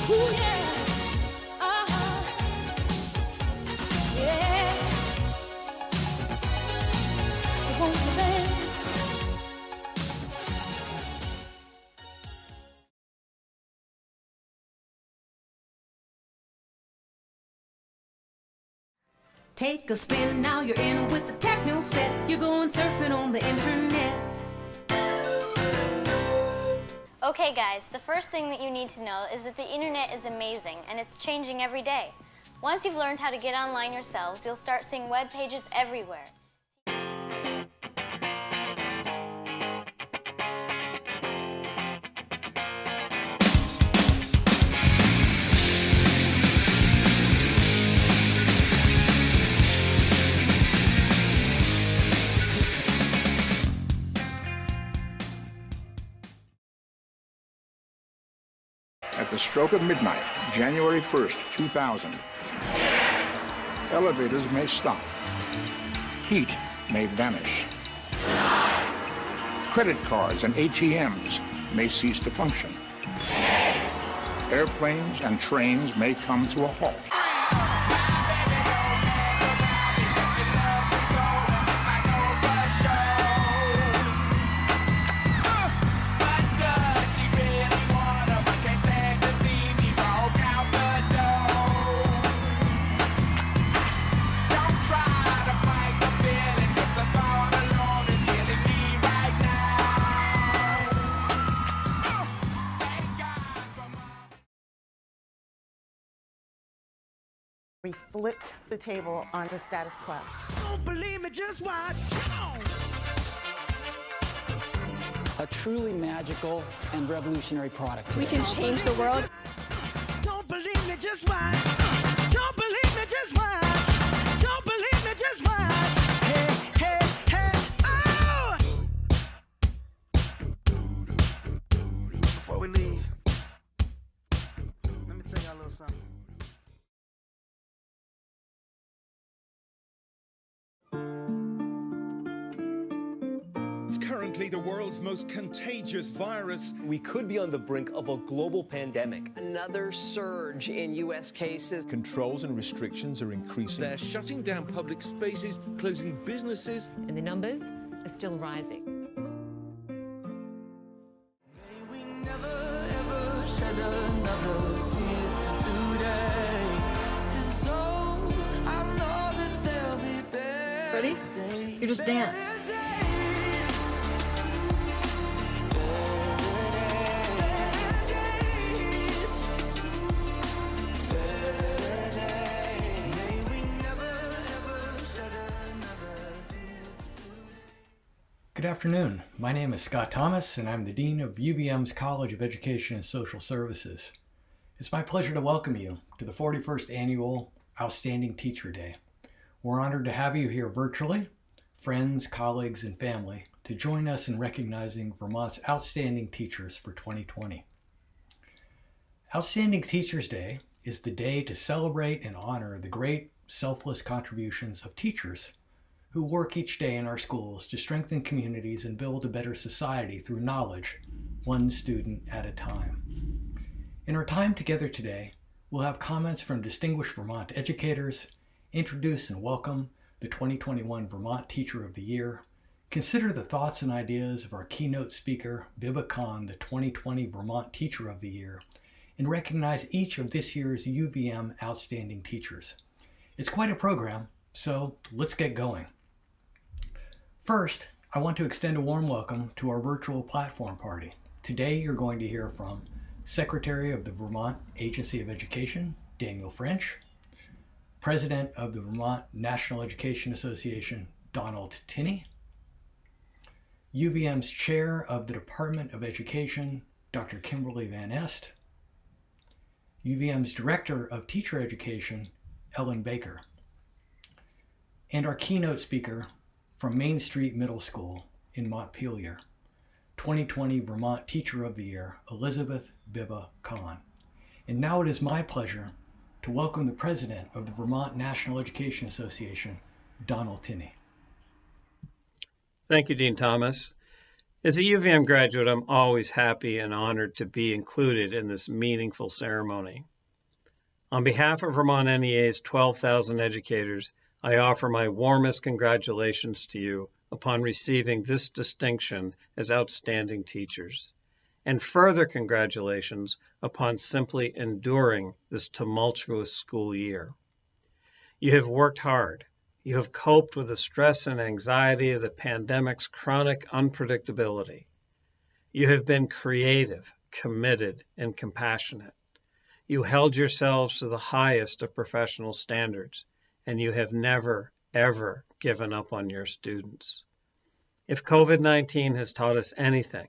Ooh, yeah. Yeah. So won't you dance? Take a spin, now you're in with the techno set. You're going surfing on the internet. Okay guys, the first thing that you need to know is that the internet is amazing and it's changing every day. Once you've learned how to get online yourselves, you'll start seeing web pages everywhere. At the stroke of midnight, January 1st, 2000, elevators may stop. Heat may vanish. Credit cards and ATMs may cease to function. Airplanes and trains may come to a halt. We flipped the table on the status quo. Don't believe me, just watch. A truly magical and revolutionary product. We can change the world. Don't believe me, just watch. Don't believe me, just watch. Don't believe me, just watch. Hey, hey, hey, oh! Before we leave, let me tell y'all a little something. It's currently the world's most contagious virus. We could be on the brink of a global pandemic. Another surge in U.S. cases. Controls and restrictions are increasing. They're shutting down public spaces, closing businesses. And the numbers are still rising. May we never ever shed another tear today. 'Cause I know that there'll be better. Ready? You just dance. Good afternoon. My name is Scott Thomas, and I'm the Dean of UVM's College of Education and Social Services. It's my pleasure to welcome you to the 41st Annual Outstanding Teacher Day. We're honored to have you here virtually, friends, colleagues, and family, to join us in recognizing Vermont's outstanding teachers for 2020. Outstanding Teachers Day is the day to celebrate and honor the great selfless contributions of teachers who work each day in our schools to strengthen communities and build a better society through knowledge, one student at a time. In our time together today, we'll have comments from distinguished Vermont educators, introduce and welcome the 2021 Vermont Teacher of the Year, consider the thoughts and ideas of our keynote speaker, Biba Khan, the 2020 Vermont Teacher of the Year, and recognize each of this year's UVM Outstanding Teachers. It's quite a program, so let's get going. First, I want to extend a warm welcome to our virtual platform party. Today, you're going to hear from Secretary of the Vermont Agency of Education, Daniel French, President of the Vermont National Education Association, Donald Tinney, UVM's Chair of the Department of Education, Dr. Kimberly Van Est, UVM's Director of Teacher Education, Ellen Baker, and our keynote speaker from Main Street Middle School in Montpelier, 2020 Vermont Teacher of the Year, Elizabeth Biba Khan. And now it is my pleasure to welcome the President of the Vermont National Education Association, Donald Tinney. Thank you, Dean Thomas. As a UVM graduate, I'm always happy and honored to be included in this meaningful ceremony. On behalf of Vermont NEA's 12,000 educators, I offer my warmest congratulations to you upon receiving this distinction as outstanding teachers, and further congratulations upon simply enduring this tumultuous school year. You have worked hard. You have coped with the stress and anxiety of the pandemic's chronic unpredictability. You have been creative, committed, and compassionate. You held yourselves to the highest of professional standards, and you have never, ever given up on your students. If COVID-19 has taught us anything,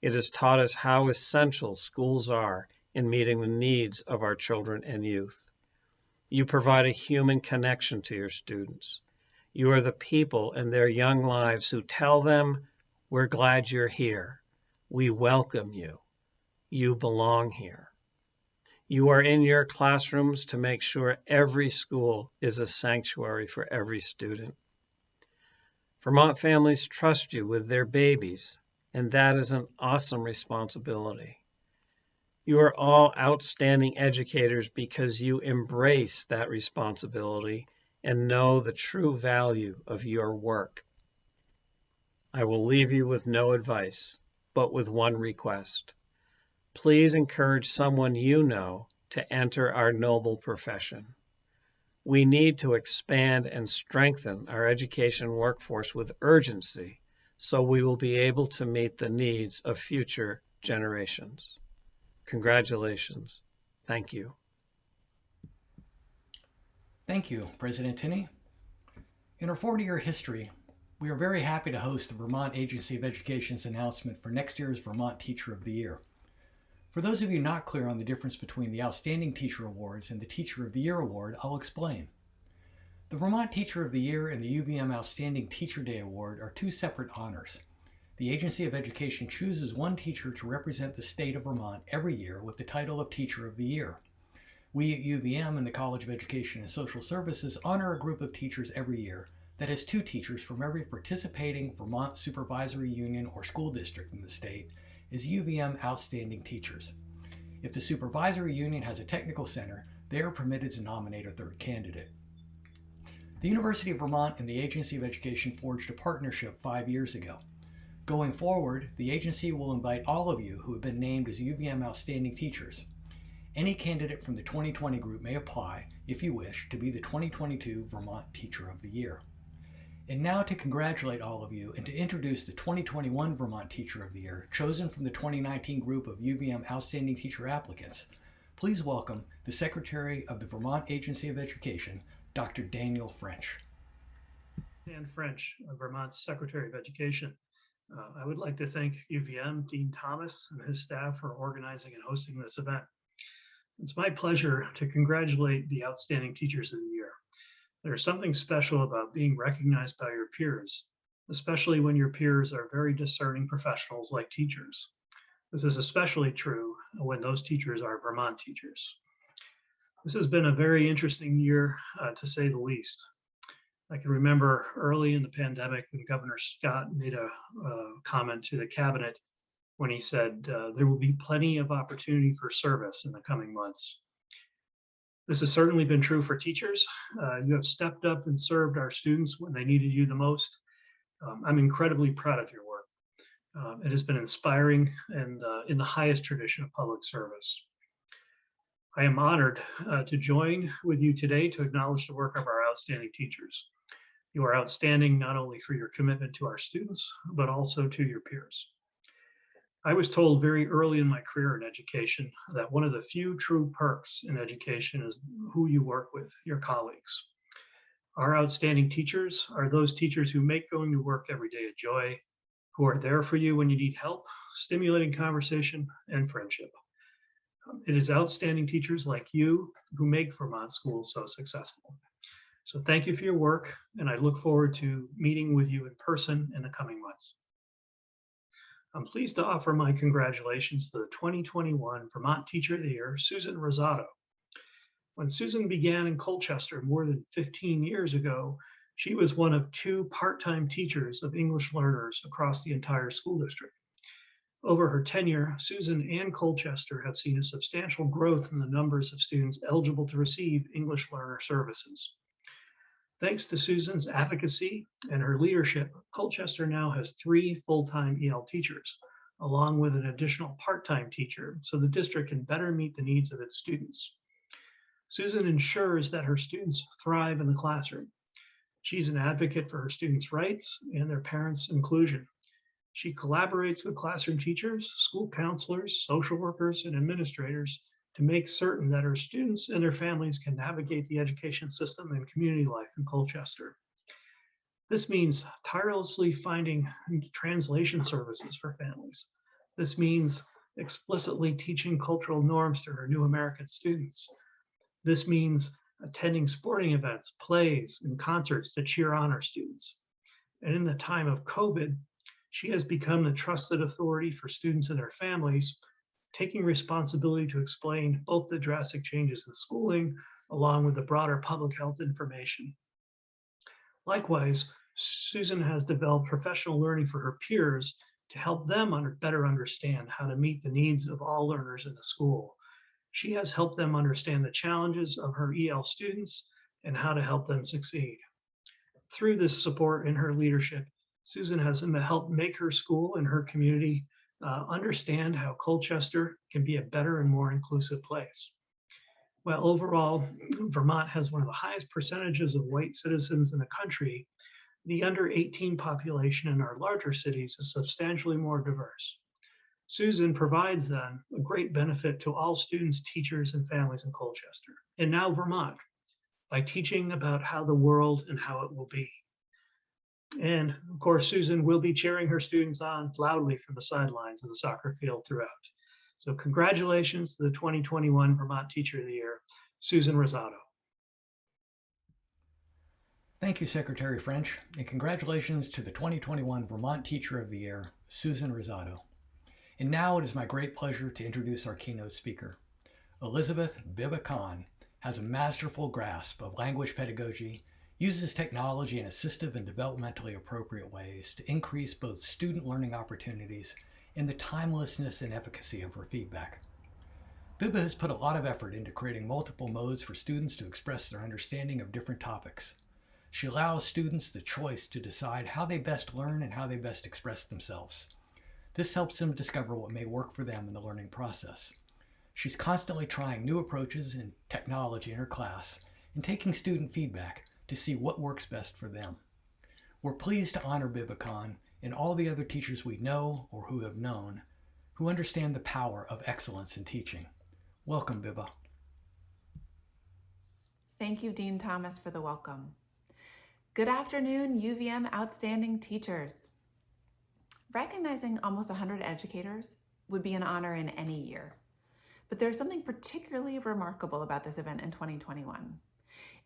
it has taught us how essential schools are in meeting the needs of our children and youth. You provide a human connection to your students. You are the people in their young lives who tell them, "We're glad you're here. We welcome you. You belong here." You are in your classrooms to make sure every school is a sanctuary for every student. Vermont families trust you with their babies, and that is an awesome responsibility. You are all outstanding educators because you embrace that responsibility and know the true value of your work. I will leave you with no advice, but with one request. Please encourage someone you know to enter our noble profession. We need to expand and strengthen our education workforce with urgency so we will be able to meet the needs of future generations. Congratulations. Thank you. Thank you, President Tinney. In our 40-year history, we are very happy to host the Vermont Agency of Education's announcement for next year's Vermont Teacher of the Year. For those of you not clear on the difference between the Outstanding Teacher Awards and the Teacher of the Year Award, I'll explain. The Vermont Teacher of the Year and the UVM Outstanding Teacher Day Award are two separate honors. The Agency of Education chooses one teacher to represent the state of Vermont every year with the title of Teacher of the Year. We at UVM and the College of Education and Social Services honor a group of teachers every year that has two teachers from every participating Vermont supervisory union or school district in the state as UVM Outstanding Teachers. If the supervisory union has a technical center, they are permitted to nominate a third candidate. The University of Vermont and the Agency of Education forged a partnership 5 years ago. Going forward, the agency will invite all of you who have been named as UVM Outstanding Teachers. Any candidate from the 2020 group may apply, if you wish, to be the 2022 Vermont Teacher of the Year. And now to congratulate all of you and to introduce the 2021 Vermont Teacher of the Year, chosen from the 2019 group of UVM Outstanding Teacher applicants. Please welcome the Secretary of the Vermont Agency of Education, Dr. Daniel French. Dan French, Vermont's Secretary of Education. I would like to thank UVM, Dean Thomas, and his staff for organizing and hosting this event. It's my pleasure to congratulate the Outstanding Teachers of the Year. There's something special about being recognized by your peers, especially when your peers are very discerning professionals like teachers. This is especially true when those teachers are Vermont teachers. This has been a very interesting year, to say the least. I can remember early in the pandemic when Governor Scott made a comment to the cabinet when he said, there will be plenty of opportunity for service in the coming months. This has certainly been true for teachers. You have stepped up and served our students when they needed you the most. I'm incredibly proud of your work. It has been inspiring and in the highest tradition of public service. I am honored to join with you today to acknowledge the work of our outstanding teachers. You are outstanding not only for your commitment to our students, but also to your peers. I was told very early in my career in education that one of the few true perks in education is who you work with, your colleagues. Our outstanding teachers are those teachers who make going to work every day a joy, who are there for you when you need help, stimulating conversation, and friendship. It is outstanding teachers like you who make Vermont schools so successful. So thank you for your work, and I look forward to meeting with you in person in the coming months. I'm pleased to offer my congratulations to the 2021 Vermont Teacher of the Year, Susan Rosado. When Susan began in Colchester more than 15 years ago, She was one of 2 part-time teachers of English learners across the entire school district. Over her tenure, Susan and Colchester have seen a substantial growth in the numbers of students eligible to receive English learner services. Thanks to Susan's advocacy and her leadership, Colchester now has 3 full-time EL teachers, along with an additional part-time teacher, so the district can better meet the needs of its students. Susan ensures that her students thrive in the classroom. She's an advocate for her students' rights and their parents' inclusion. She collaborates with classroom teachers, school counselors, social workers, and administrators to make certain that her students and their families can navigate the education system and community life in Colchester. This means tirelessly finding translation services for families. This means explicitly teaching cultural norms to her new American students. This means attending sporting events, plays, and concerts to cheer on our students. And in the time of COVID, she has become the trusted authority for students and their families, taking responsibility to explain both the drastic changes in schooling along with the broader public health information. Likewise, Susan has developed professional learning for her peers to help them better understand how to meet the needs of all learners in the school. She has helped them understand the challenges of her EL students and how to help them succeed. Through this support and her leadership, Susan has helped make her school and her community understand how Colchester can be a better and more inclusive place. While overall, Vermont has one of the highest percentages of white citizens in the country, the under 18 population in our larger cities is substantially more diverse. Susan provides then a great benefit to all students, teachers, and families in Colchester, and now Vermont, by teaching about how the world and how it will be. And of course, Susan will be cheering her students on loudly from the sidelines of the soccer field throughout. So congratulations to the 2021 Vermont Teacher of the Year, Susan Rosado. Thank you, Secretary French, and congratulations to the 2021 Vermont Teacher of the Year, Susan Rosado. And now it is my great pleasure to introduce our keynote speaker. Elizabeth Biba Khan has a masterful grasp of language pedagogy, uses technology in assistive and developmentally appropriate ways to increase both student learning opportunities and the timelessness and efficacy of her feedback. Biba has put a lot of effort into creating multiple modes for students to express their understanding of different topics. She allows students the choice to decide how they best learn and how they best express themselves. This helps them discover what may work for them in the learning process. She's constantly trying new approaches and technology in her class and taking student feedback to see what works best for them. We're pleased to honor Biba Khan and all the other teachers we know or who have known who understand the power of excellence in teaching. Welcome, Biba. Thank you, Dean Thomas, for the welcome. Good afternoon, UVM outstanding teachers. Recognizing almost 100 educators would be an honor in any year, but there's something particularly remarkable about this event in 2021.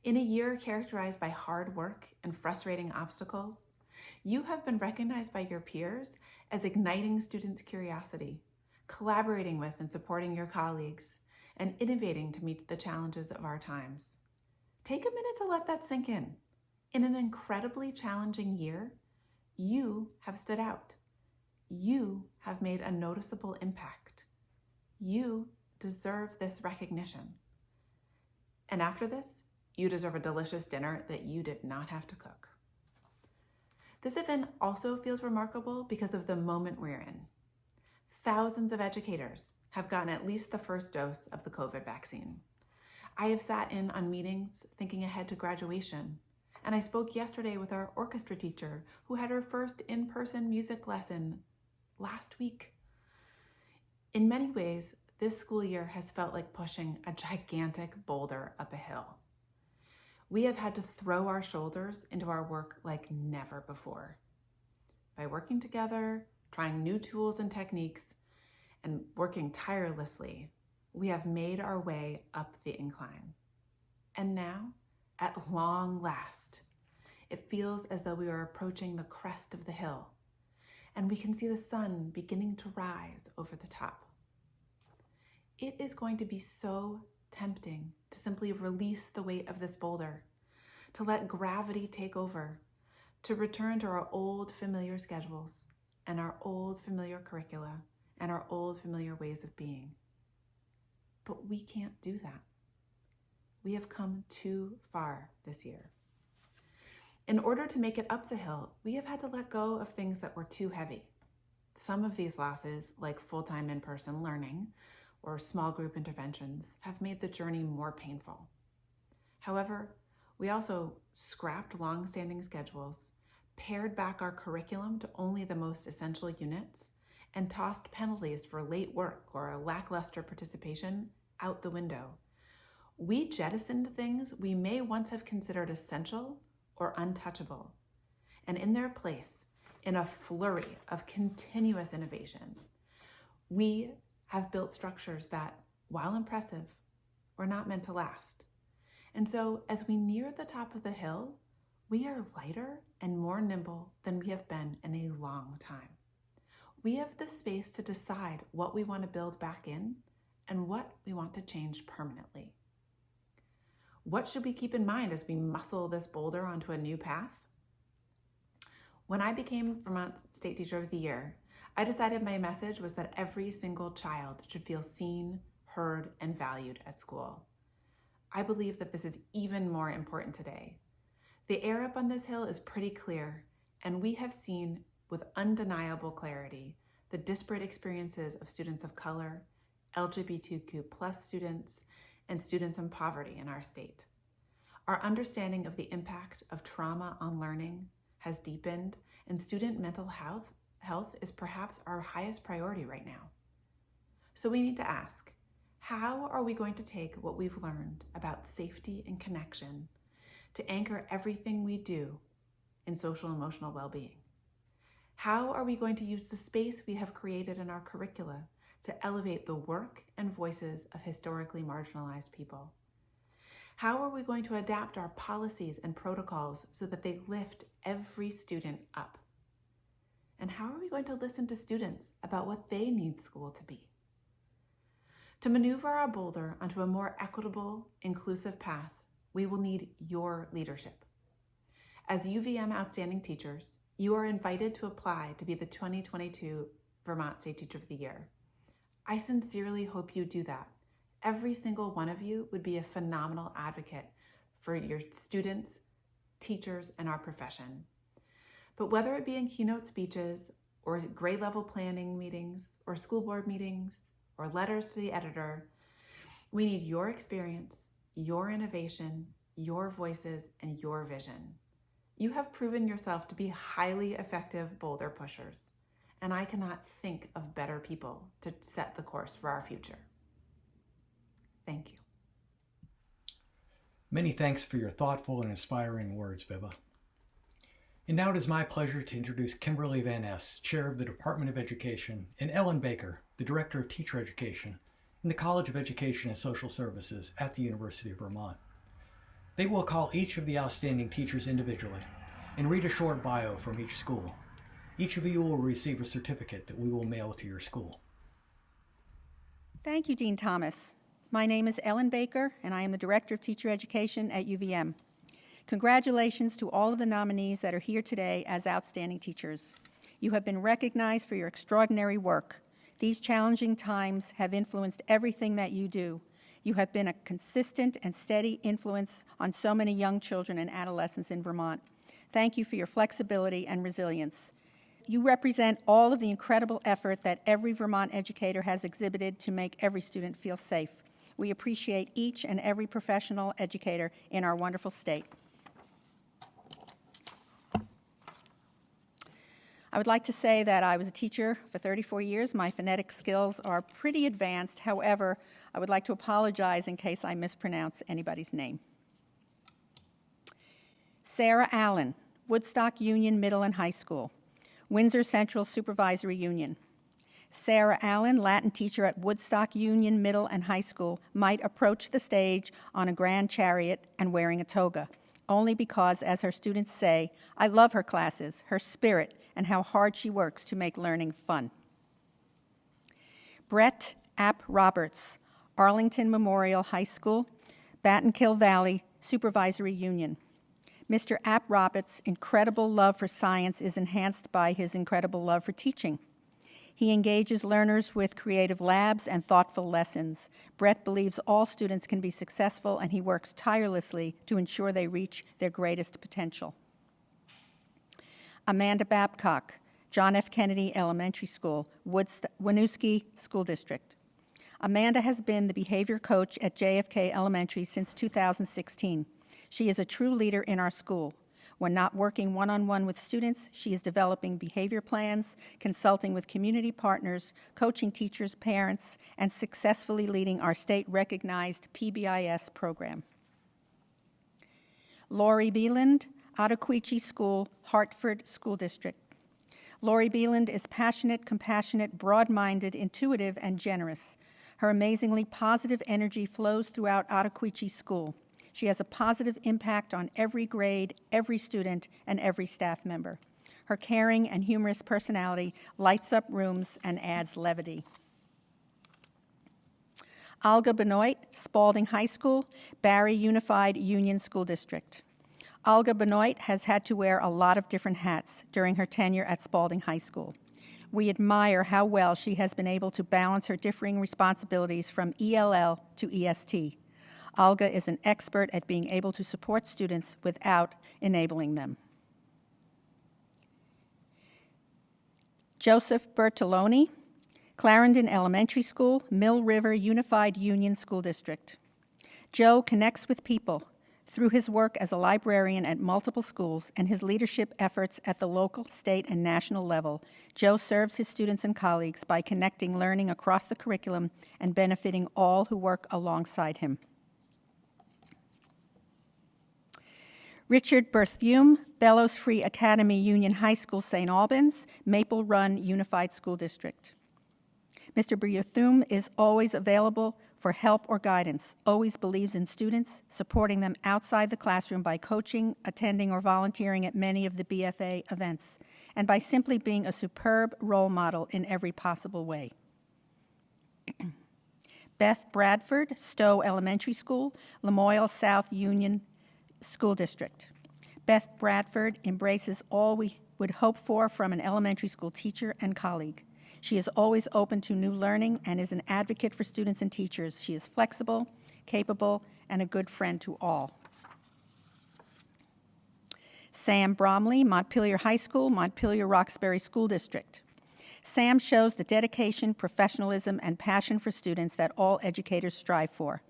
In a year characterized by hard work and frustrating obstacles, you have been recognized by your peers as igniting students' curiosity, collaborating with and supporting your colleagues, and innovating to meet the challenges of our times. Take a minute to let that sink in. In an incredibly challenging year, you have stood out. You have made a noticeable impact. You deserve this recognition. And after this, you deserve a delicious dinner that you did not have to cook. This event also feels remarkable because of the moment we're in. Thousands of educators have gotten at least the first dose of the COVID vaccine. I have sat in on meetings thinking ahead to graduation, and I spoke yesterday with our orchestra teacher who had her first in-person music lesson last week. In many ways, this school year has felt like pushing a gigantic boulder up a hill. We have had to throw our shoulders into our work like never before. By working together, trying new tools and techniques, and working tirelessly, we have made our way up the incline. And now, at long last, it feels as though we are approaching the crest of the hill, and we can see the sun beginning to rise over the top. It is going to be so tempting to simply release the weight of this boulder, to let gravity take over, to return to our old familiar schedules and our old familiar curricula and our old familiar ways of being. But we can't do that. We have come too far this year. In order to make it up the hill, we have had to let go of things that were too heavy. Some of these losses, like full-time in-person learning or small group interventions, have made the journey more painful. However, we also scrapped long-standing schedules, pared back our curriculum to only the most essential units, and tossed penalties for late work or lackluster participation out the window. We jettisoned things we may once have considered essential or untouchable, and in their place, in a flurry of continuous innovation, we have built structures that, while impressive, were not meant to last. And so, as we near the top of the hill, we are lighter and more nimble than we have been in a long time. We have the space to decide what we want to build back in and what we want to change permanently. What should we keep in mind as we muscle this boulder onto a new path? When I became Vermont State Teacher of the Year, I decided my message was that every single child should feel seen, heard, and valued at school. I believe that this is even more important today. The air up on this hill is pretty clear, and we have seen with undeniable clarity the disparate experiences of students of color, LGBTQ+ students, and students in poverty in our state. Our understanding of the impact of trauma on learning has deepened, and student mental health is perhaps our highest priority right now. So we need to ask, how are we going to take what we've learned about safety and connection to anchor everything we do in social and emotional well-being? How are we going to use the space we have created in our curricula to elevate the work and voices of historically marginalized people? How are we going to adapt our policies and protocols so that they lift every student up? And how are we going to listen to students about what they need school to be? To maneuver our boulder onto a more equitable, inclusive path, we will need your leadership. As UVM Outstanding Teachers, you are invited to apply to be the 2022 Vermont State Teacher of the Year. I sincerely hope you do that. Every single one of you would be a phenomenal advocate for your students, teachers, and our profession. But whether it be in keynote speeches, or grade level planning meetings, or school board meetings, or letters to the editor, we need your experience, your innovation, your voices, and your vision. You have proven yourself to be highly effective boulder pushers, and I cannot think of better people to set the course for our future. Thank you. Many thanks for your thoughtful and inspiring words, Biba. And now it is my pleasure to introduce Kimberly Van Ness, Chair of the Department of Education, and Ellen Baker, the Director of Teacher Education in the College of Education and Social Services at the University of Vermont. They will call each of the outstanding teachers individually and read a short bio from each school. Each of you will receive a certificate that we will mail to your school. Thank you, Dean Thomas. My name is Ellen Baker, and I am the Director of Teacher Education at UVM. Congratulations to all of the nominees that are here today as outstanding teachers. You have been recognized for your extraordinary work. These challenging times have influenced everything that you do. You have been a consistent and steady influence on so many young children and adolescents in Vermont. Thank you for your flexibility and resilience. You represent all of the incredible effort that every Vermont educator has exhibited to make every student feel safe. We appreciate each and every professional educator in our wonderful state. I would like to say that I was a teacher for 34 years. My phonetic skills are pretty advanced. However, I would like to apologize in case I mispronounce anybody's name. Sarah Allen, Woodstock Union Middle and High School, Windsor Central Supervisory Union. Sarah Allen, Latin teacher at Woodstock Union Middle and High School, might approach the stage on a grand chariot and wearing a toga, only because, as her students say, I love her classes, her spirit, and how hard she works to make learning fun. Brett App Roberts, Arlington Memorial High School, Battenkill Valley Supervisory Union. Mr. App Roberts' incredible love for science is enhanced by his incredible love for teaching. He engages learners with creative labs and thoughtful lessons. Brett believes all students can be successful, and he works tirelessly to ensure they reach their greatest potential. Amanda Babcock, John F. Kennedy Elementary School, Winooski School District. Amanda has been the behavior coach at JFK Elementary since 2016. She is a true leader in our school. When not working one-on-one with students, she is developing behavior plans, consulting with community partners, coaching teachers, parents, and successfully leading our state-recognized PBIS program. Lori Beeland, Ottaquechee School, Hartford School District. Lori Beeland is passionate, compassionate, broad-minded, intuitive, and generous. Her amazingly positive energy flows throughout Ottaquechee School. She has a positive impact on every grade, every student, and every staff member. Her caring and humorous personality lights up rooms and adds levity. Olga Benoit, Spalding High School, Barry Unified Union School District. Olga Benoit has had to wear a lot of different hats during her tenure at Spalding High School. We admire how well she has been able to balance her differing responsibilities from ELL to EST. Olga is an expert at being able to support students without enabling them. Joseph Bertoloni, Clarendon Elementary School, Mill River Unified Union School District. Joe connects with people through his work as a librarian at multiple schools and his leadership efforts at the local, state, and national level. Joe serves his students and colleagues by connecting learning across the curriculum and benefiting all who work alongside him. Richard Berthume, Bellows Free Academy Union High School, St. Albans, Maple Run Unified School District. Mr. Berthume is always available for help or guidance, always believes in students, supporting them outside the classroom by coaching, attending, or volunteering at many of the BFA events, and by simply being a superb role model in every possible way. Beth Bradford, Stowe Elementary School, Lamoille South Union School District. Beth Bradford embraces all we would hope for from an elementary school teacher and colleague. She is always open to new learning and is an advocate for students and teachers. She is flexible, capable, and a good friend to all. Sam Bromley, Montpelier High School, Montpelier Roxbury School District. Sam shows the dedication, professionalism, and passion for students that all educators strive for.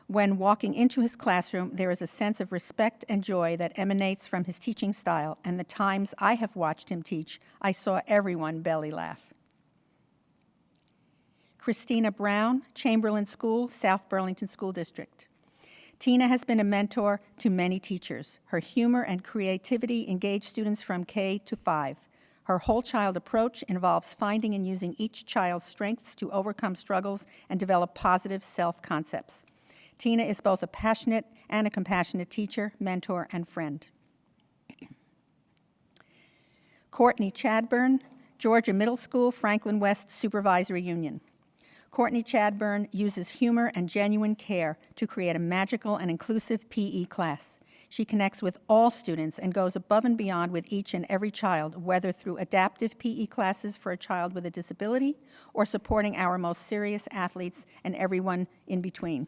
When walking into his classroom, there is a sense of respect and joy that emanates from his teaching style, and the times I have watched him teach, I saw everyone belly laugh. Christina Brown, Chamberlain School, South Burlington School District. Tina has been a mentor to many teachers. Her humor and creativity engage students from K to 5. Her whole child approach involves finding and using each child's strengths to overcome struggles and develop positive self-concepts. Tina is both a passionate and a compassionate teacher, mentor, and friend. Courtney Chadburn, Georgia Middle School, Franklin West Supervisory Union. Courtney Chadburn uses humor and genuine care to create a magical and inclusive PE class. She connects with all students and goes above and beyond with each and every child, whether through adaptive PE classes for a child with a disability or supporting our most serious athletes and everyone in between.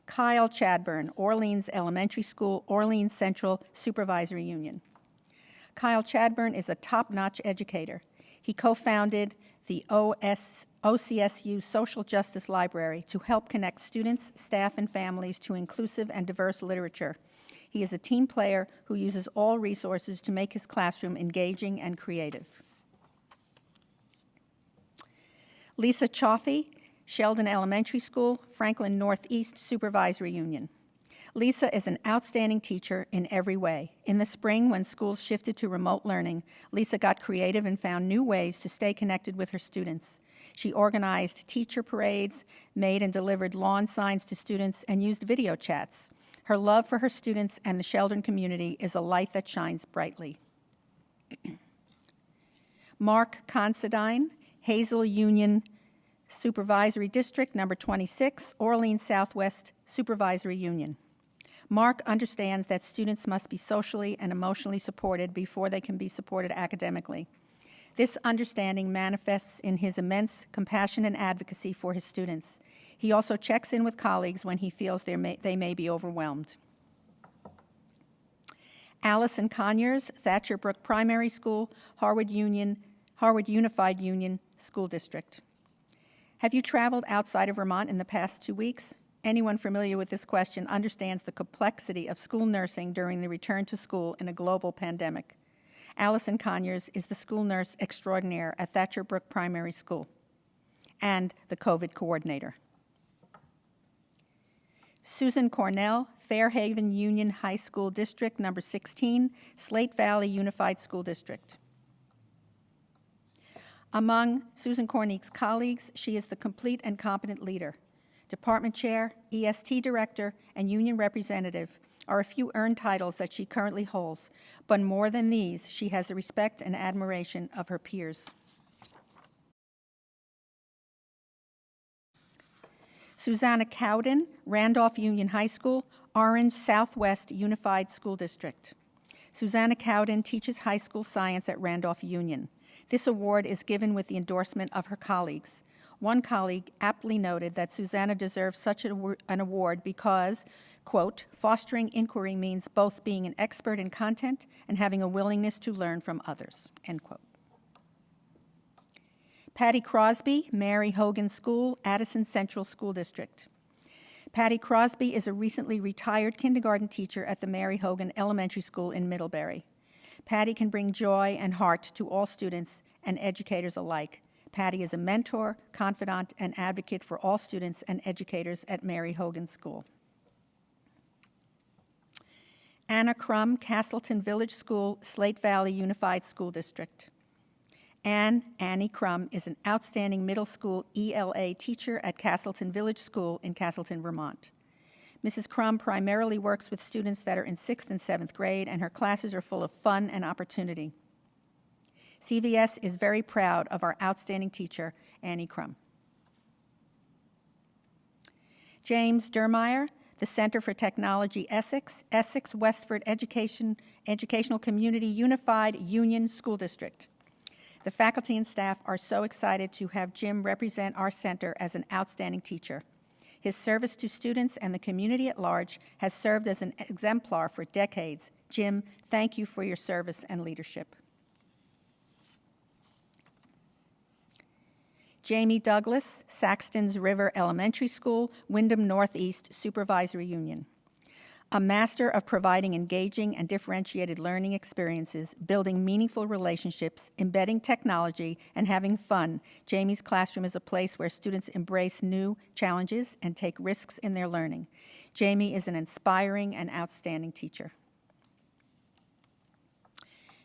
Kyle Chadburn, Orleans Elementary School, Orleans Central Supervisory Union. Kyle Chadburn is a top-notch educator. He co-founded the OCSU Social Justice Library to help connect students, staff, and families to inclusive and diverse literature. He is a team player who uses all resources to make his classroom engaging and creative. Lisa Chaffee, Sheldon Elementary School, Franklin Northeast Supervisory Union. Lisa is an outstanding teacher in every way. In the spring, when schools shifted to remote learning, Lisa got creative and found new ways to stay connected with her students. She organized teacher parades, made and delivered lawn signs to students, and used video chats. Her love for her students and the Sheldon community is a light that shines brightly. Mark Considine, Hazel Union Supervisory District, number 26, Orleans Southwest Supervisory Union. Mark understands that students must be socially and emotionally supported before they can be supported academically. This understanding manifests in his immense compassion and advocacy for his students. He also checks in with colleagues when he feels they may be overwhelmed. Allison Conyers, Thatcher Brook Primary School, Harwood Unified Union School District. Have you traveled outside of Vermont in the past 2 weeks? Anyone familiar with this question understands the complexity of school nursing during the return to school in a global pandemic. Allison Conyers is the school nurse extraordinaire at Thatcher Brook Primary School and the COVID coordinator. Susan Cornell, Fairhaven Union High School District number 16, Slate Valley Unified School District. Among Susan Corneek's colleagues, she is the complete and competent leader. Department chair, EST director, and union representative are a few earned titles that she currently holds, but more than these, she has the respect and admiration of her peers. Susanna Cowden, Randolph Union High School, Orange Southwest Unified School District. Susanna Cowden teaches high school science at Randolph Union. This award is given with the endorsement of her colleagues. One colleague aptly noted that Susanna deserves such an award because, quote, fostering inquiry means both being an expert in content and having a willingness to learn from others, end quote. Patty Crosby, Mary Hogan School, Addison Central School District. Patty Crosby is a recently retired kindergarten teacher at the Mary Hogan Elementary School in Middlebury. Patty can bring joy and heart to all students and educators alike. Patty is a mentor, confidant, and advocate for all students and educators at Mary Hogan School. Anna Crum, Castleton Village School, Slate Valley Unified School District. Annie Crum is an outstanding middle school ELA teacher at Castleton Village School in Castleton, Vermont. Mrs. Crum primarily works with students that are in 6th and 7th grade, and her classes are full of fun and opportunity. CVS is very proud of our outstanding teacher, Annie Crum. James Dermeyer, the Center for Technology Essex, Essex Westford Educational Community Unified Union School District. The faculty and staff are so excited to have Jim represent our center as an outstanding teacher. His service to students and the community at large has served as an exemplar for decades. Jim, thank you for your service and leadership. Jamie Douglas, Saxton's River Elementary School, Wyndham Northeast Supervisory Union. A master of providing engaging and differentiated learning experiences, building meaningful relationships, embedding technology, and having fun, Jamie's classroom is a place where students embrace new challenges and take risks in their learning. Jamie is an inspiring and outstanding teacher.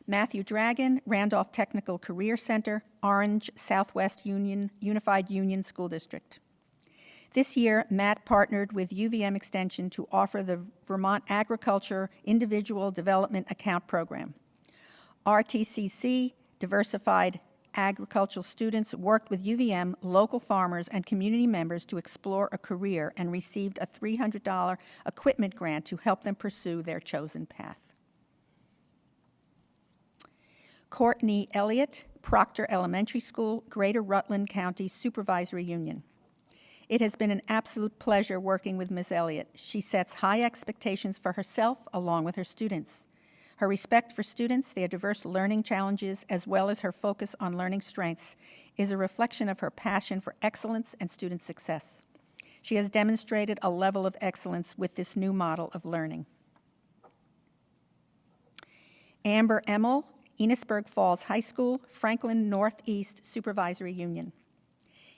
Matthew Dragon, Randolph Technical Career Center, Orange Southwest Unified Union School District. This year, Matt partnered with UVM Extension to offer the Vermont Agriculture Individual Development Account Program. RTCC, Diversified Agricultural Students, worked with UVM, local farmers, and community members to explore a career and received a $300 equipment grant to help them pursue their chosen path. Courtney Elliott, Proctor Elementary School, Greater Rutland County Supervisory Union. It has been an absolute pleasure working with Ms. Elliott. She sets high expectations for herself along with her students. Her respect for students, their diverse learning challenges, as well as her focus on learning strengths, is a reflection of her passion for excellence and student success. She has demonstrated a level of excellence with this new model of learning. Amber Emmel, Enosburg Falls High School, Franklin Northeast Supervisory Union.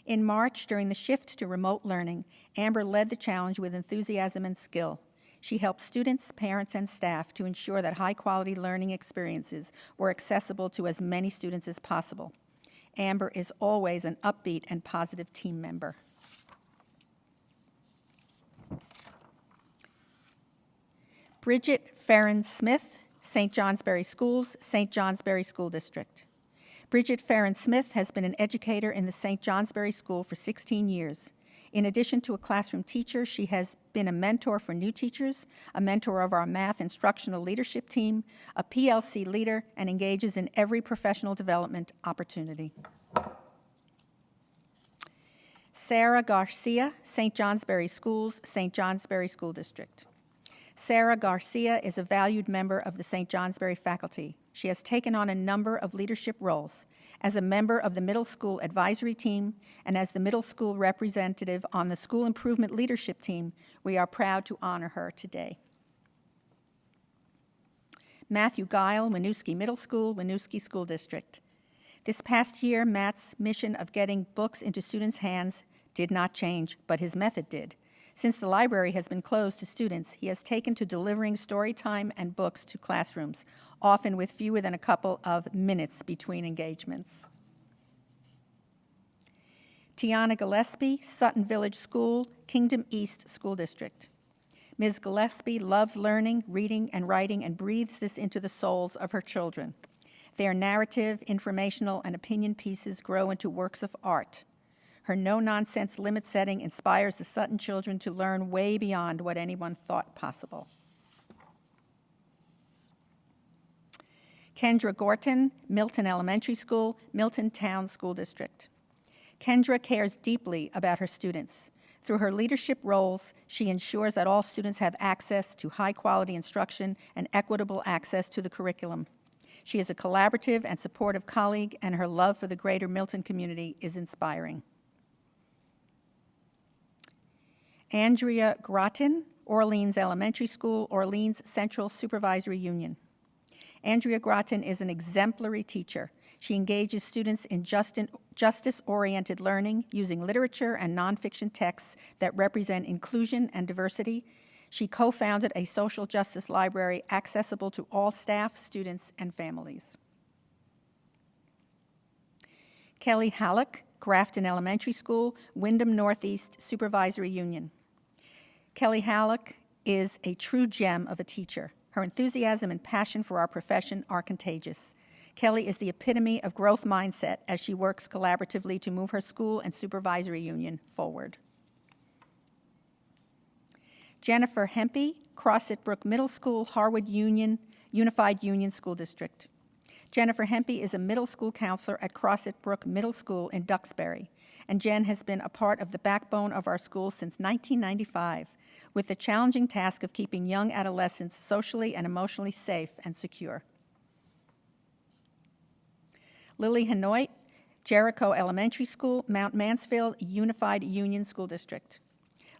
In March, during the shift to remote learning, Amber led the challenge with enthusiasm and skill. She helped students, parents, and staff to ensure that high-quality learning experiences were accessible to as many students as possible. Amber is always an upbeat and positive team member. Bridget Farron Smith, St. Johnsbury Schools, St. Johnsbury School District. Bridget Farron Smith has been an educator in the St. Johnsbury School for 16 years. In addition to a classroom teacher, she has been a mentor for new teachers, a mentor of our math instructional leadership team, a PLC leader, and engages in every professional development opportunity. Sarah Garcia, St. Johnsbury Schools, St. Johnsbury School District. Sarah Garcia is a valued member of the St. Johnsbury faculty. She has taken on a number of leadership roles as a member of the middle school advisory team and as the middle school representative on the school improvement leadership team. We are proud to honor her today. Matthew Guile, Winooski Middle School, Winooski School District. This past year, Matt's mission of getting books into students' hands did not change, but his method did. Since the library has been closed to students, he has taken to delivering story time and books to classrooms, often with fewer than a couple of minutes between engagements. Tiana Gillespie, Sutton Village School, Kingdom East School District. Ms. Gillespie loves learning, reading, and writing and breathes this into the souls of her children. Their narrative, informational, and opinion pieces grow into works of art. Her no-nonsense limit setting inspires the Sutton children to learn way beyond what anyone thought possible. Kendra Gorton, Milton Elementary School, Milton Town School District. Kendra cares deeply about her students. Through her leadership roles, she ensures that all students have access to high-quality instruction and equitable access to the curriculum. She is a collaborative and supportive colleague, and her love for the greater Milton community is inspiring. Andrea Groton, Orleans Elementary School, Orleans Central Supervisory Union. Andrea Groton is an exemplary teacher. She engages students in justice-oriented learning using literature and nonfiction texts that represent inclusion and diversity. She co-founded a social justice library accessible to all staff, students, and families. Kelly Halleck, Grafton Elementary School, Wyndham Northeast Supervisory Union. Kelly Halleck is a true gem of a teacher. Her enthusiasm and passion for our profession are contagious. Kelly is the epitome of growth mindset as she works collaboratively to move her school and supervisory union forward. Jennifer Hempy, Crosset Brook Middle School, Harwood Unified Union School District. Jennifer Hempy is a middle school counselor at Crosset Brook Middle School in Duxbury, and Jen has been a part of the backbone of our school since 1995, with the challenging task of keeping young adolescents socially and emotionally safe and secure. Lily Hanoit, Jericho Elementary School, Mount Mansfield Unified Union School District.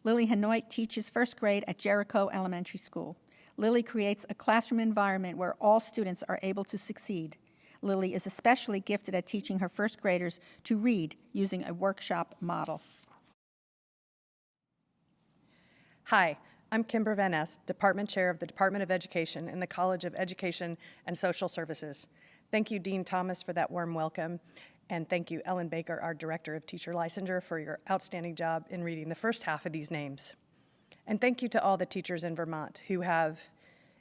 Lily Hanoit teaches first grade at Jericho Elementary School. Lily creates a classroom environment where all students are able to succeed. Lily is especially gifted at teaching her first graders to read using a workshop model. Hi, I'm Kimber Van Ness, Department Chair of the Department of Education in the College of Education and Social Services. Thank you, Dean Thomas, for that warm welcome, and thank you, Ellen Baker, our Director of Teacher Licensure, for your outstanding job in reading the first half of these names. And thank you to all the teachers in Vermont who have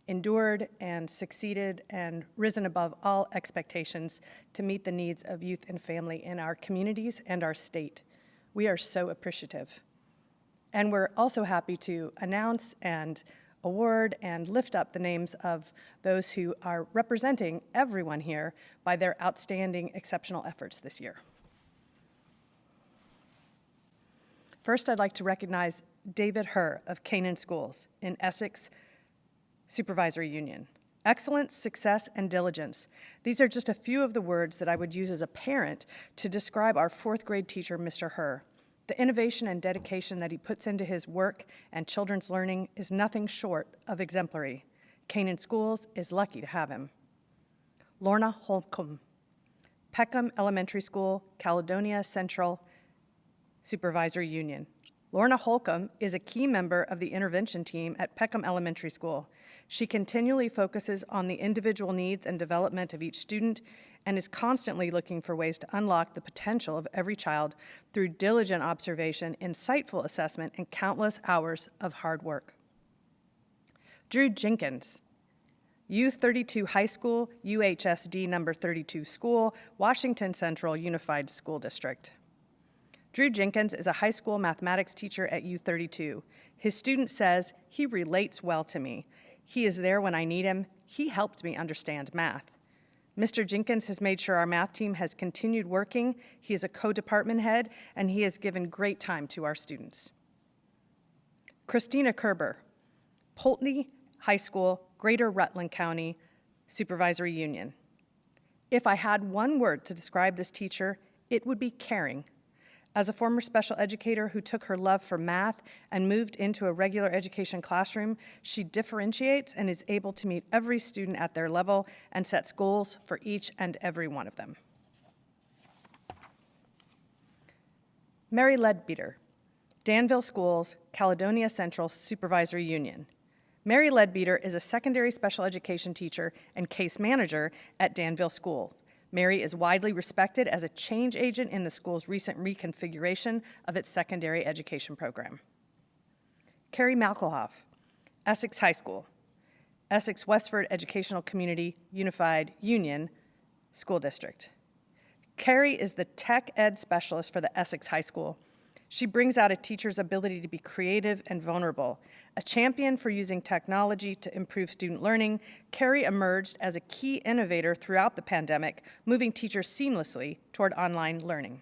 endured and succeeded and risen above all expectations to meet the needs of youth and family in our communities and our state. We are so appreciative. And we're also happy to announce and award and lift up the names of those who are representing everyone here by their outstanding, exceptional efforts this year. First, I'd like to recognize David Herr of Canaan Schools in Essex Supervisory Union. Excellence, success, and diligence. These are just a few of the words that I would use as a parent to describe our fourth grade teacher, Mr. Herr. The innovation and dedication that he puts into his work and children's learning is nothing short of exemplary. Canaan Schools is lucky to have him. Lorna Holcomb, Peckham Elementary School, Caledonia Central Supervisory Union. Lorna Holcomb is a key member of the intervention team at Peckham Elementary School. She continually focuses on the individual needs and development of each student and is constantly looking for ways to unlock the potential of every child through diligent observation, insightful assessment, and countless hours of hard work. Drew Jenkins, U32 High School, UHSD number 32 School, Washington Central Unified School District. Drew Jenkins is a high school mathematics teacher at U32. His student says, "He relates well to me. He is there when I need him. He helped me understand math." Mr. Jenkins has made sure our math team has continued working. He is a co-department head, and he has given great time to our students. Christina Kerber, Poultney High School, Greater Rutland County Supervisory Union. If I had one word to describe this teacher, it would be caring. As a former special educator who took her love for math and moved into a regular education classroom, she differentiates and is able to meet every student at their level and sets goals for each and every one of them. Mary Leadbeater, Danville Schools, Caledonia Central Supervisory Union. Mary Leadbeater is a secondary special education teacher and case manager at Danville Schools. Mary is widely respected as a change agent in the school's recent reconfiguration of its secondary education program. Carrie Malkelhoff, Essex High School, Essex Westford Educational Community Unified Union School District. Carrie is the tech ed specialist for the Essex High School. She brings out a teacher's ability to be creative and vulnerable. A champion for using technology to improve student learning, Carrie emerged as a key innovator throughout the pandemic, moving teachers seamlessly toward online learning.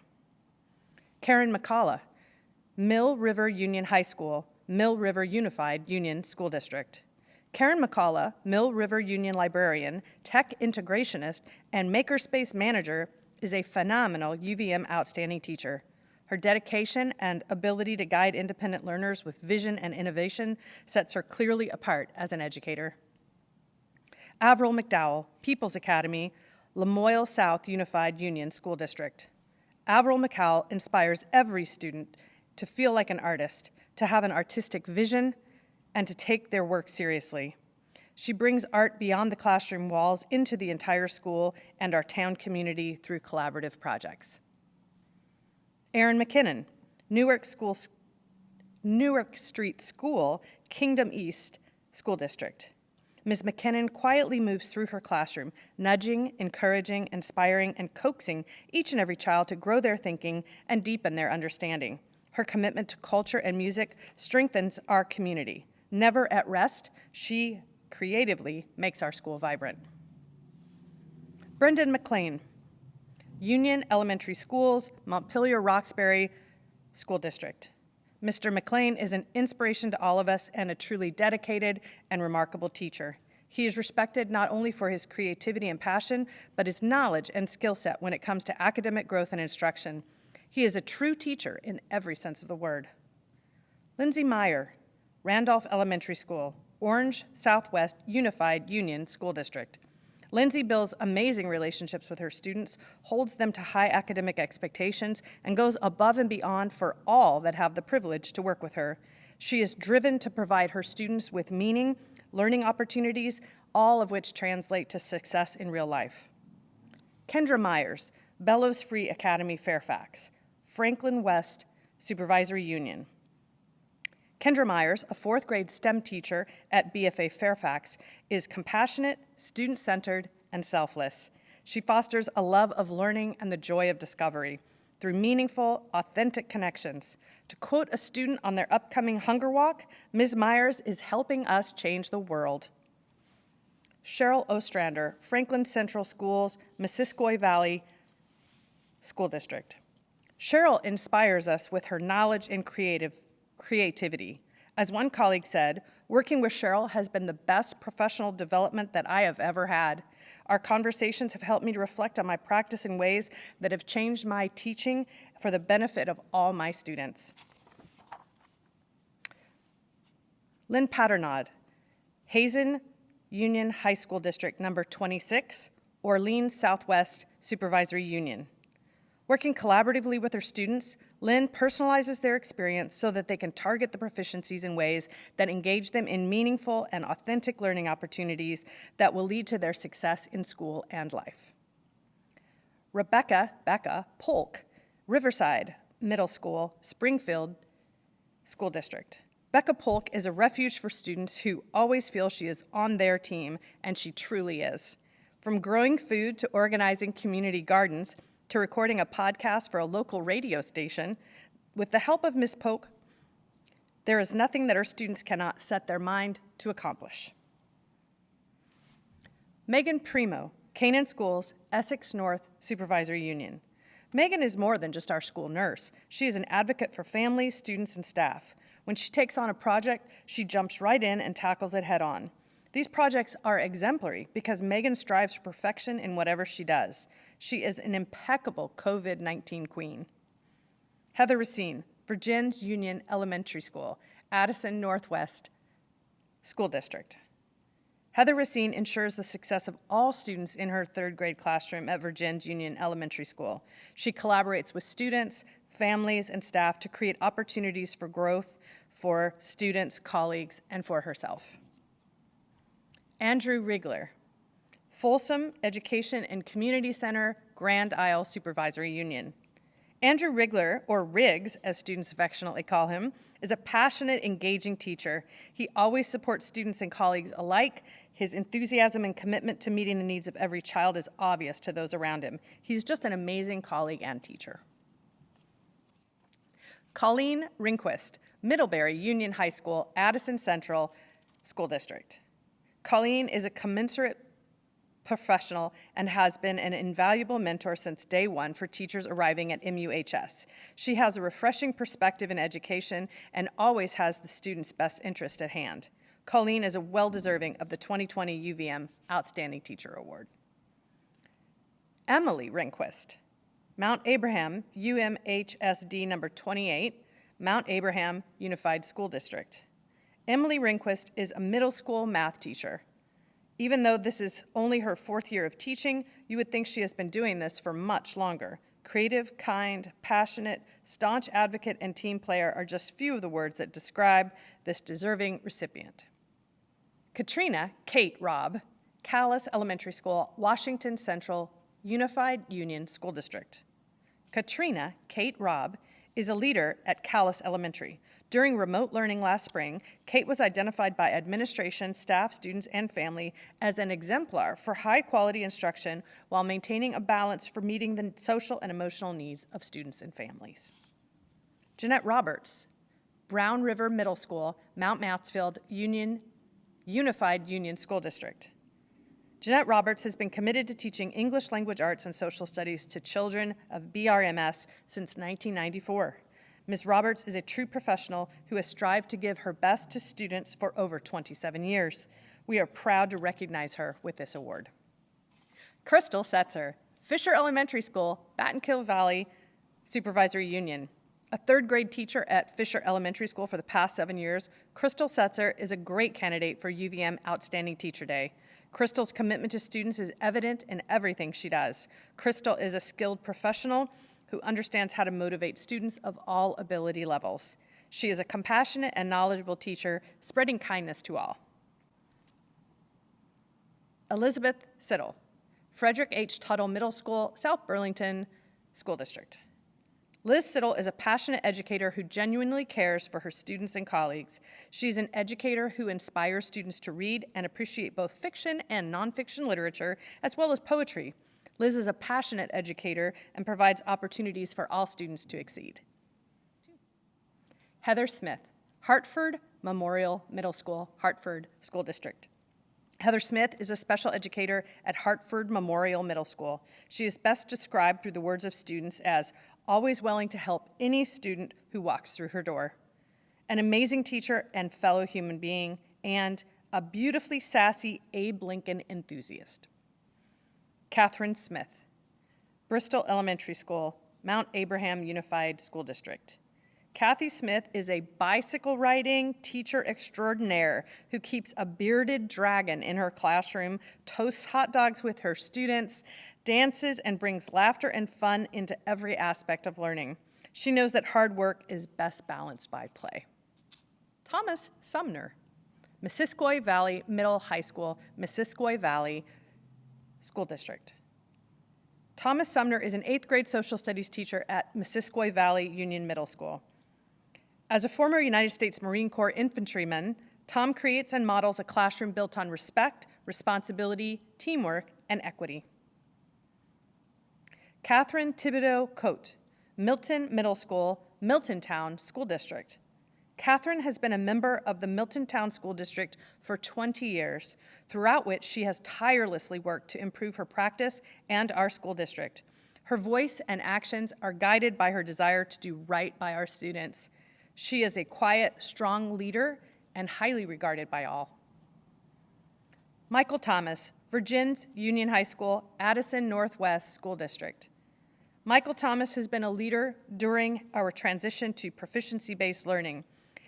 Karen McCullough, Mill River Union High School, Mill River Unified Union School District. Karen McCullough, Mill River Union librarian, tech integrationist, and makerspace manager, is a phenomenal UVM outstanding teacher. Her dedication and ability to guide independent learners with vision and innovation sets her clearly apart as an educator. Avril McDowell, People's Academy, Lamoille South Unified Union School District. Avril McCowell inspires every student to feel like an artist, to have an artistic vision, and to take their work seriously. She brings art beyond the classroom walls into the entire school and our town community through collaborative projects. Erin McKinnon, Newark Street School, Kingdom East School District. Ms. McKinnon quietly moves through her classroom, nudging, encouraging, inspiring, and coaxing each and every child to grow their thinking and deepen their understanding. Her commitment to culture and music strengthens our community. Never at rest, she creatively makes our school vibrant. Brendan McLean, Union Elementary Schools, Montpelier Roxbury School District. Mr. McLean is an inspiration to all of us and a truly dedicated and remarkable teacher. He is respected not only for his creativity and passion, but his knowledge and skill set when it comes to academic growth and instruction. He is a true teacher in every sense of the word. Lindsay Meyer, Randolph Elementary School, Orange Southwest Unified Union School District. Lindsay builds amazing relationships with her students, holds them to high academic expectations, and goes above and beyond for all that have the privilege to work with her. She is driven to provide her students with meaning, learning opportunities, all of which translate to success in real life. Kendra Myers, Bellows Free Academy Fairfax, Franklin West Supervisory Union. Kendra Myers, a fourth grade STEM teacher at BFA Fairfax, is compassionate, student-centered, and selfless. She fosters a love of learning and the joy of discovery through meaningful, authentic connections. To quote a student on their upcoming Hunger Walk, Ms. Myers is helping us change the world. Cheryl Ostrander, Franklin Central Schools, Missisquoi Valley School District. Cheryl inspires us with her knowledge and creativity. As one colleague said, working with Cheryl has been the best professional development that I have ever had. Our conversations have helped me to reflect on my practice in ways that have changed my teaching for the benefit of all my students. Lynn Patternod, Hazen Union High School District number 26, Orleans Southwest Supervisory Union. Working collaboratively with her students, Lynn personalizes their experience so that they can target the proficiencies in ways that engage them in meaningful and authentic learning opportunities that will lead to their success in school and life. Becca Polk, Riverside Middle School, Springfield School District. Becca Polk is a refuge for students who always feel she is on their team, and she truly is. From growing food to organizing community gardens, to recording a podcast for a local radio station, With the help of Ms. Polk, there is nothing that our students cannot set their mind to accomplish. Megan Primo, Canaan Schools, Essex North Supervisory Union. Megan is more than just our school nurse. She is an advocate for families, students, and staff. When she takes on a project, she jumps right in and tackles it head on. These projects are exemplary because Megan strives for perfection in whatever she does. She is an impeccable COVID-19 queen. Heather Racine, Virgins Union Elementary School, Addison Northwest School District. Heather Racine ensures the success of all students in her third grade classroom at Virgins Union Elementary School. She collaborates with students, families, and staff to create opportunities for growth for students, colleagues, and for herself. Andrew Rigler, Folsom Education and Community Center, Grand Isle Supervisory Union. Andrew Rigler, or Riggs, as students affectionately call him, is a passionate, engaging teacher. He always supports students and colleagues alike. His enthusiasm and commitment to meeting the needs of every child is obvious to those around him. He's just an amazing colleague and teacher. Colleen Ringquist, Middlebury Union High School, Addison Central School District. Colleen is a commensurate professional and has been an invaluable mentor since day one for teachers arriving at MUHS. She has a refreshing perspective in education and always has the student's best interest at hand. Colleen is well-deserving of the 2020 UVM Outstanding Teacher Award. Emily Ringquist, Mount Abraham UMHSD number 28, Mount Abraham Unified School District. Emily Ringquist is a middle school math teacher. Even though this is only her 4th year of teaching, you would think she has been doing this for much longer. Creative, kind, passionate, staunch advocate, and team player are just few of the words that describe this deserving recipient. Katrina Kate Robb, Callis Elementary School, Washington Central Unified Union School District. Katrina Kate Robb is a leader at Callis Elementary. During remote learning last spring, Kate was identified by administration, staff, students, and family as an exemplar for high-quality instruction while maintaining a balance for meeting the social and emotional needs of students and families. Jeanette Roberts, Brown River Middle School, Mount Mansfield Unified Union School District. Jeanette Roberts has been committed to teaching English language arts and social studies to children of BRMS since 1994. Ms. Roberts is a true professional who has strived to give her best to students for over 27 years. We are proud to recognize her with this award. Crystal Setzer, Fisher Elementary School, Battenkill Valley Supervisory Union. A 3rd grade teacher at Fisher Elementary School for the past 7 years, Crystal Setzer is a great candidate for UVM Outstanding Teacher Day. Crystal's commitment to students is evident in everything she does. Crystal is a skilled professional who understands how to motivate students of all ability levels. She is a compassionate and knowledgeable teacher, spreading kindness to all. Elizabeth Siddle, Frederick H. Tuttle Middle School, South Burlington School District. Liz Siddle is a passionate educator who genuinely cares for her students and colleagues. She's an educator who inspires students to read and appreciate both fiction and nonfiction literature, as well as poetry. Liz is a passionate educator and provides opportunities for all students to exceed. Heather Smith, Hartford Memorial Middle School, Hartford School District. Heather Smith is a special educator at Hartford Memorial Middle School. She is best described through the words of students as always willing to help any student who walks through her door. An amazing teacher and fellow human being, and a beautifully sassy Abe Lincoln enthusiast. Catherine Smith, Bristol Elementary School, Mount Abraham Unified School District. Kathy Smith is a bicycle-riding teacher extraordinaire who keeps a bearded dragon in her classroom, toasts hot dogs with her students, dances, and brings laughter and fun into every aspect of learning. She knows that hard work is best balanced by play. Thomas Sumner, Missisquoi Valley Middle High School, Missisquoi Valley School District. Thomas Sumner is an 8th grade social studies teacher at Missisquoi Valley Union Middle School. As a former United States Marine Corps infantryman, Tom creates and models a classroom built on respect, responsibility, teamwork, and equity. Catherine Thibodeau Cote, Milton Middle School, Miltontown School District. Catherine has been a member of the Miltontown School District for 20 years, throughout which she has tirelessly worked to improve her practice and our school district. Her voice and actions are guided by her desire to do right by our students. She is a quiet, strong leader and highly regarded by all. Michael Thomas, Virgins Union High School, Addison Northwest School District. Michael Thomas has been a leader during our transition to proficiency-based learning.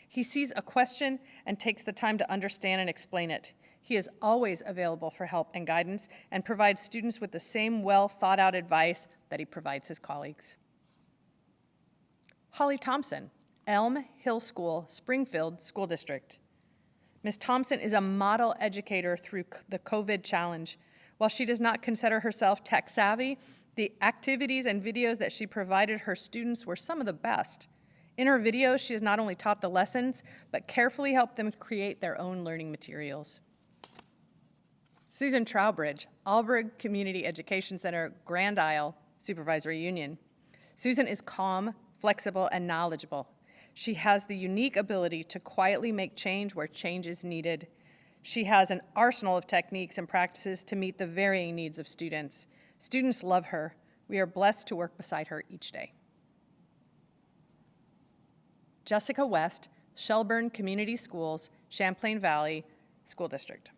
He sees a question and takes the time to understand and explain it. He is always available for help and guidance and provides students with the same well-thought-out advice that he provides his colleagues. Holly Thompson, Elm Hill School, Springfield School District. Ms. Thompson is a model educator through the COVID challenge. While she does not consider herself tech savvy, the activities and videos that she provided her students were some of the best. In her videos, she has not only taught the lessons, but carefully helped them create their own learning materials. Susan Trowbridge, Alberg Community Education Center, Grand Isle Supervisory Union. Susan is calm, flexible, and knowledgeable. She has the unique ability to quietly make change where change is needed. She has an arsenal of techniques and practices to meet the varying needs of students. Students love her. We are blessed to work beside her each day. Jessica West, Shelburne Community Schools, Champlain Valley School District.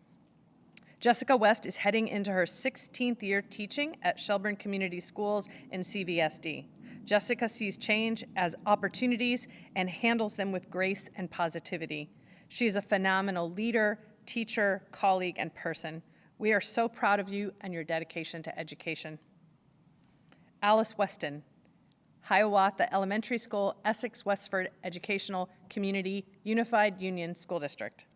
Jessica West is heading into her 16th year teaching at Shelburne Community Schools in CVSD. Jessica sees change as opportunities and handles them with grace and positivity. She is a phenomenal leader, teacher, colleague, and person. We are so proud of you and your dedication to education. Alice Weston, Hiawatha Elementary School, Essex Westford Educational Community Unified Union School District.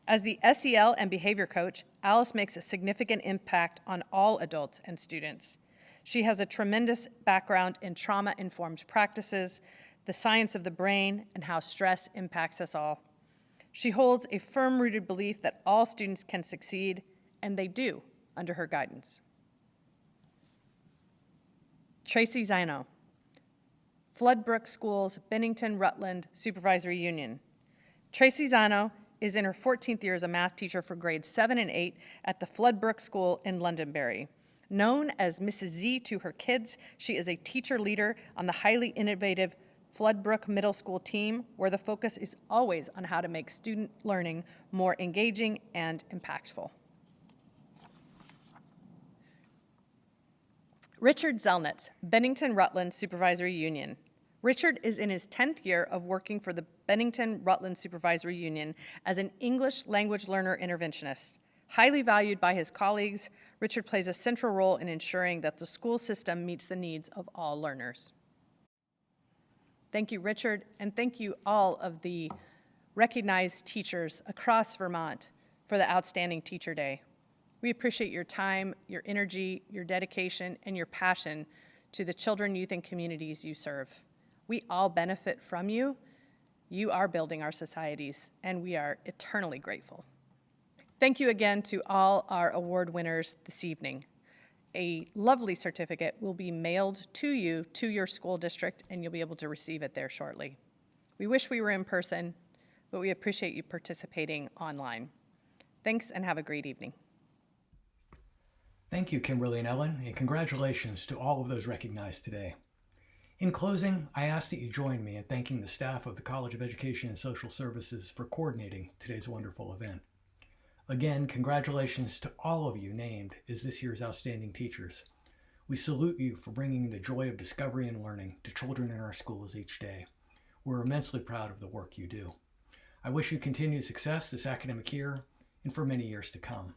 As the SEL and behavior coach, Alice makes a significant impact on all adults and students. She has a tremendous background in trauma-informed practices, the science of the brain, and how stress impacts us all. She holds a firm-rooted belief that all students can succeed, and they do under her guidance. Tracy Zino, Floodbrook Schools, Bennington Rutland Supervisory Union. Tracy Zano is in her 14th year as a math teacher for grades 7 and 8 at the Floodbrook School in Londonderry. Known as Mrs. Z to her kids, she is a teacher leader on the highly innovative Floodbrook Middle School team, where the focus is always on how to make student learning more engaging and impactful. Richard Zelnitz, Bennington Rutland Supervisory Union. Richard is in his 10th year of working for the Bennington Rutland Supervisory Union as an English language learner interventionist. Highly valued by his colleagues, Richard plays a central role in ensuring that the school system meets the needs of all learners. Thank you, Richard, and thank you all of the recognized teachers across Vermont for the Outstanding Teacher Day. We appreciate your time, your energy, your dedication, and your passion to the children, youth, and communities you serve. We all benefit from you. You are building our societies, and we are eternally grateful. Thank you again to all our award winners this evening. A lovely certificate will be mailed to you, to your school district, and you'll be able to receive it there shortly. We wish we were in person, but we appreciate you participating online. Thanks, and have a great evening. Thank you, Kimberly and Ellen, and congratulations to all of those recognized today. In closing, I ask that you join me in thanking the staff of the College of Education and Social Services for coordinating today's wonderful event. Again, congratulations to all of you named as this year's Outstanding Teachers. We salute you for bringing the joy of discovery and learning to children in our schools each day. We're immensely proud of the work you do. I wish you continued success this academic year and for many years to come.